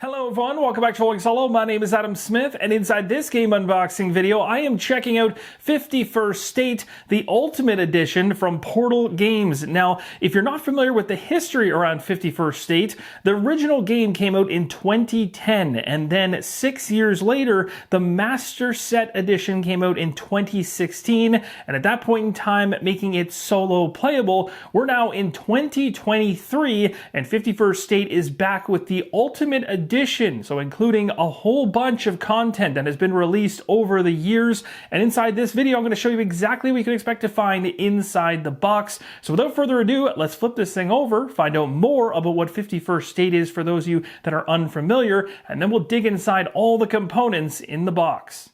Hello everyone, welcome back to Rolling Solo. My name is Adam Smith, and inside this game unboxing video, I am checking out 51st State, the Ultimate Edition from Portal Games. Now, if you're not familiar with the history around 51st State, the original game came out in 2010, and then 6 years later, the Master Set Edition came out in 2016, and at that point in time, making it solo playable. We're now in 2023, and 51st State is back with the Ultimate Edition, so including a whole bunch of content that has been released over the years. And inside this video, I'm going to show you exactly what you can expect to find inside the box. So without further ado, let's flip this thing over, find out more about what 51st State is for those of you that are unfamiliar, and then we'll dig inside all the components in the box.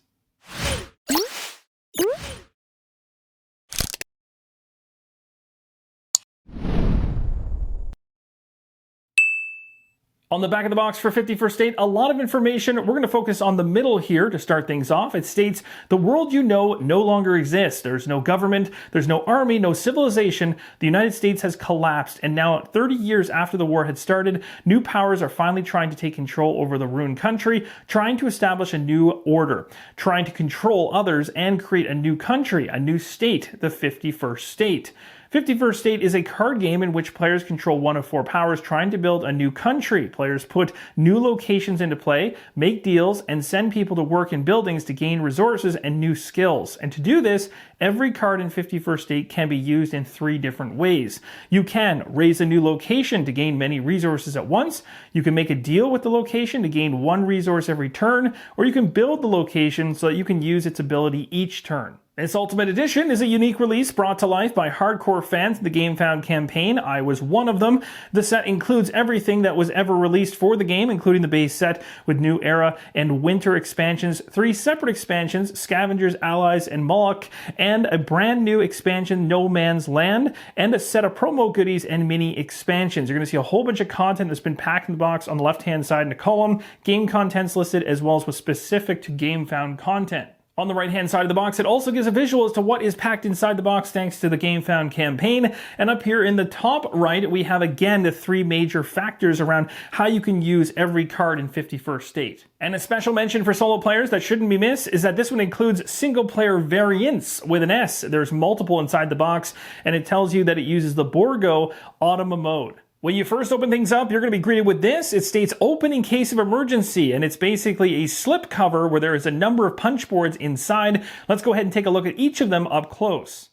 On the back of the box for 51st State, a lot of information. We're going to focus on the middle here to start things off. It states, the world you know no longer exists. There's no government, there's no army, no civilization. The United States has collapsed, and now 30 years after the war had started, new powers are finally trying to take control over the ruined country, trying to establish a new order, trying to control others and create a new country, a new state, the 51st State. 51st State is a card game in which players control one of four powers trying to build a new country. Players put new locations into play, make deals, and send people to work in buildings to gain resources and new skills. And to do this, every card in 51st State can be used in three different ways. You can raise a new location to gain many resources at once, you can make a deal with the location to gain one resource every turn, or you can build the location so that you can use its ability each turn. This Ultimate Edition is a unique release brought to life by hardcore fans of the GameFound campaign. I was one of them. The set includes everything that was ever released for the game, including the base set with New Era and Winter expansions, 3 separate expansions, Scavengers, Allies, and Moloch, and a brand new expansion, No Man's Land, and a set of promo goodies and mini expansions. You're going to see a whole bunch of content that's been packed in the box on the left-hand side in a column, game contents listed, as well as what's specific to GameFound content. On the right-hand side of the box, it also gives a visual as to what is packed inside the box thanks to the GameFound campaign. And up here in the top right, we have again the 3 major factors around how you can use every card in 51st State. And a special mention for solo players that shouldn't be missed is that this one includes single-player variants with an S. There's multiple inside the box, and it tells you that it uses the Borgo Automa mode. When you first open things up, you're going to be greeted with this. It states open in case of emergency, and it's basically a slip cover where there is a number of punch boards inside. Let's go ahead and take a look at each of them up close.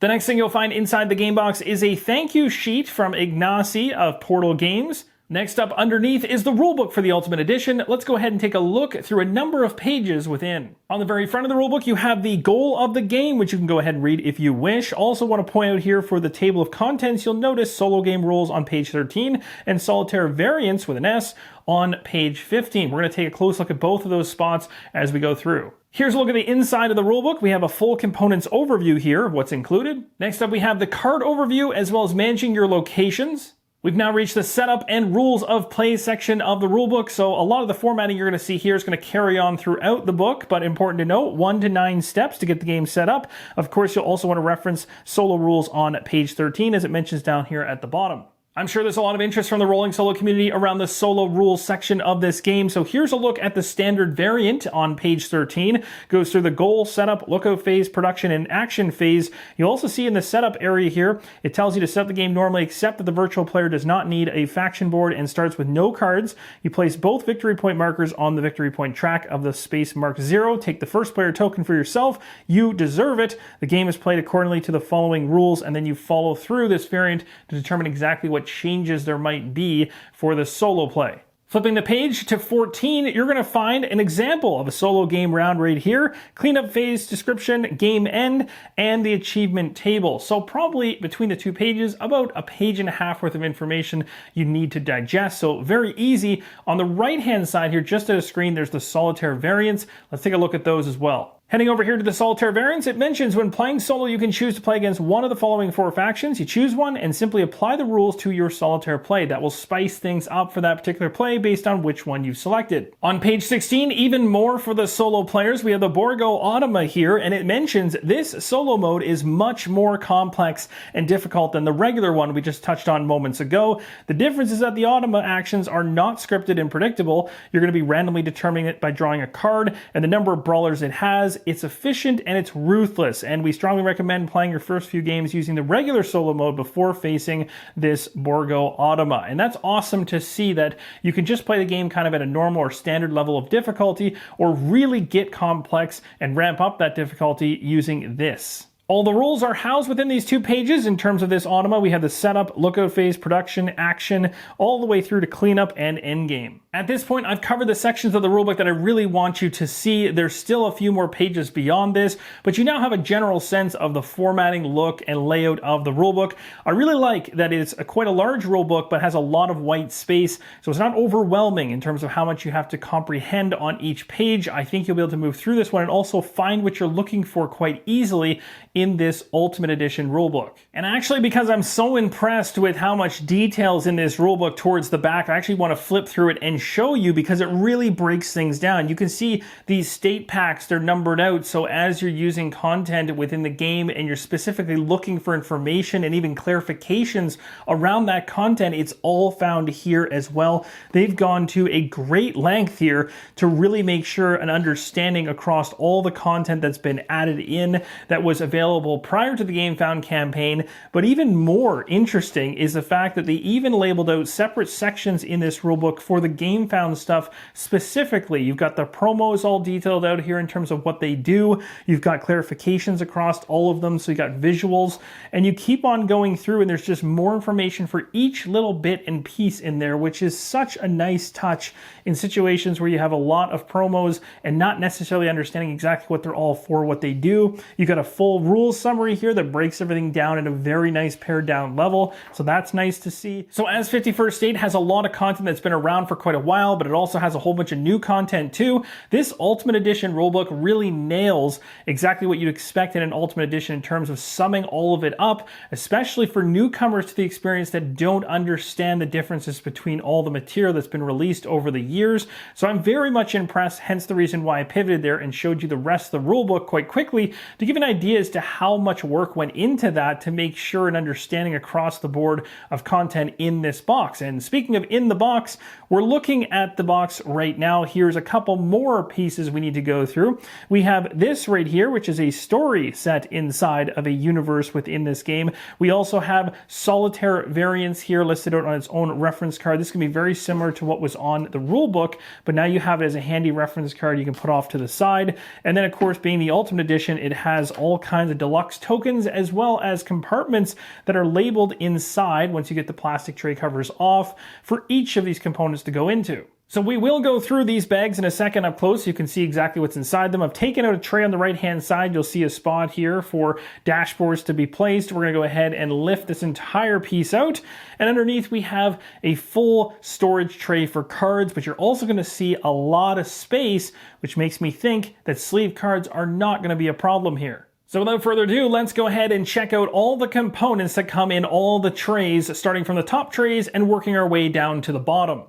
The next thing you'll find inside the game box is a thank you sheet from Ignacy of Portal Games. Next up underneath is the rulebook for the Ultimate Edition. Let's go ahead and take a look through a number of pages within. On the very front of the rulebook, you have the goal of the game, which you can go ahead and read if you wish. Also want to point out here for the table of contents, you'll notice solo game rules on page 13 and solitaire variants with an S on page 15. We're going to take a close look at both of those spots as we go through. Here's a look at the inside of the rulebook. We have a full components overview here of what's included. Next up, we have the card overview as well as managing your locations. We've now reached the setup and rules of play section of the rulebook, so a lot of the formatting you're going to see here is going to carry on throughout the book, but important to note, 1 to 9 steps to get the game set up. Of course, you'll also want to reference solo rules on page 13 as it mentions down here at the bottom. I'm sure there's a lot of interest from the rolling solo community around the solo rules section of this game. So here's a look at the standard variant on page 13. Goes through the goal, setup, lookout phase, production, and action phase. You'll also see in the setup area here, it tells you to set up the game normally, except that the virtual player does not need a faction board and starts with no cards. You place both victory point markers on the victory point track of the space marked 0. Take the first player token for yourself. You deserve it. The game is played accordingly to the following rules, and then you follow through this variant to determine exactly what changes there might be for the solo play. Flipping the page to 14, you're going to find an example of a solo game round right here. Cleanup phase, description, game end, and the achievement table. So probably between the two pages, about a page and a half worth of information you need to digest. So very easy. On the right-hand side here, just at a screen, there's the solitaire variants. Let's take a look at those as well. Heading over here to the solitaire variants, it mentions when playing solo, you can choose to play against one of the following 4 factions. You choose one and simply apply the rules to your solitaire play. That will spice things up for that particular play based on which one you've selected. On page 16, even more for the solo players, we have the Borgo Automa here, and it mentions this solo mode is much more complex and difficult than the regular one we just touched on moments ago. The difference is that the Automa actions are not scripted and predictable. You're going to be randomly determining it by drawing a card and the number of brawlers it has. It's efficient and it's ruthless, and we strongly recommend playing your first few games using the regular solo mode before facing this Borgo Automa. And that's awesome to see that you can just play the game kind of at a normal or standard level of difficulty, or really get complex and ramp up that difficulty using this. All the rules are housed within these 2 pages. In terms of this Automa, we have the setup, lookout phase, production, action, all the way through to cleanup and endgame. At this point, I've covered the sections of the rulebook that I really want you to see. There's still a few more pages beyond this, but you now have a general sense of the formatting, look, and layout of the rulebook. I really like that it's quite a large rulebook, but has a lot of white space, so it's not overwhelming in terms of how much you have to comprehend on each page. I think you'll be able to move through this one and also find what you're looking for quite easily in this Ultimate Edition rulebook. And actually, because I'm so impressed with how much details in this rulebook towards the back, I actually want to flip through it and show you, because it really breaks things down. You can see these state packs, they're numbered out, so as you're using content within the game and you're specifically looking for information and even clarifications around that content, it's all found here as well. They've gone to a great length here to really make sure an understanding across all the content that's been added in that was available prior to the Game Found campaign. But even more interesting is the fact that they even labeled out separate sections in this rulebook for the Game Found stuff specifically. You've got the promos all detailed out here in terms of what they do. You've got clarifications across all of them, so you got visuals, and you keep on going through, and there's just more information for each little bit and piece in there, which is such a nice touch in situations where you have a lot of promos and not necessarily understanding exactly what they're all for, what they do. You've got a full rules summary here that breaks everything down at a very nice pared down level, so that's nice to see. So as 51st State has a lot of content that's been around for quite a while, but it also has a whole bunch of new content too, this Ultimate Edition rulebook really nails exactly what you'd expect in an Ultimate Edition in terms of summing all of it up, especially for newcomers to the experience that don't understand the differences between all the material that's been released over the years. So I'm very much impressed, hence the reason why I pivoted there and showed you the rest of the rulebook quite quickly to give an idea as to how much work went into that to make sure an understanding across the board of content in this box. And speaking of in the box, we're looking at the box right now. Here's a couple more pieces we need to go through. We have this right here, which is a story set inside of a universe within this game. We also have solitaire variants here listed out on its own reference card. This can be very similar to what was on the rulebook, but now you have it as a handy reference card you can put off to the side. And then, of course, being the Ultimate Edition, it has all kinds of deluxe tokens as well as compartments that are labeled inside once you get the plastic tray covers off for each of these components to go into. So we will go through these bags in a second up close so you can see exactly what's inside them. I've taken out a tray on the right-hand side. You'll see a spot here for dashboards to be placed. We're going to go ahead and lift this entire piece out. And underneath we have a full storage tray for cards, but you're also going to see a lot of space, which makes me think that sleeve cards are not going to be a problem here. So without further ado, let's go ahead and check out all the components that come in all the trays, starting from the top trays and working our way down to the bottom.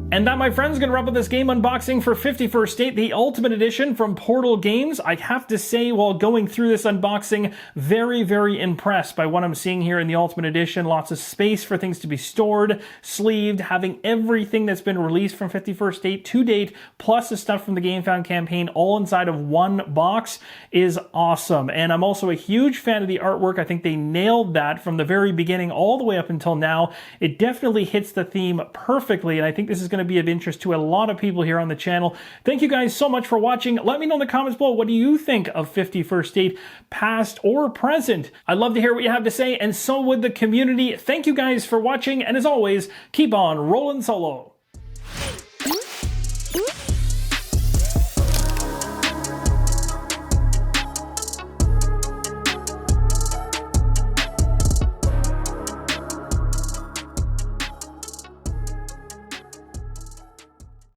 And that, my friends, is going to wrap up this game unboxing for 51st State, the Ultimate Edition from Portal Games. I have to say, while going through this unboxing, very, very impressed by what I'm seeing here in the Ultimate Edition. Lots of space for things to be stored, sleeved, having everything that's been released from 51st State to date, plus the stuff from the GameFound campaign, all inside of one box is awesome. And I'm also a huge fan of the artwork. I think they nailed that from the very beginning all the way up until now. It definitely hits the theme perfectly, and I think this is going to be of interest to a lot of people here on the channel. Thank you guys so much for watching. Let me know in the comments below, what do you think of 51st State, past or present? I'd love to hear what you have to say, and so would the community. Thank you guys for watching, and as always, keep on rolling solo.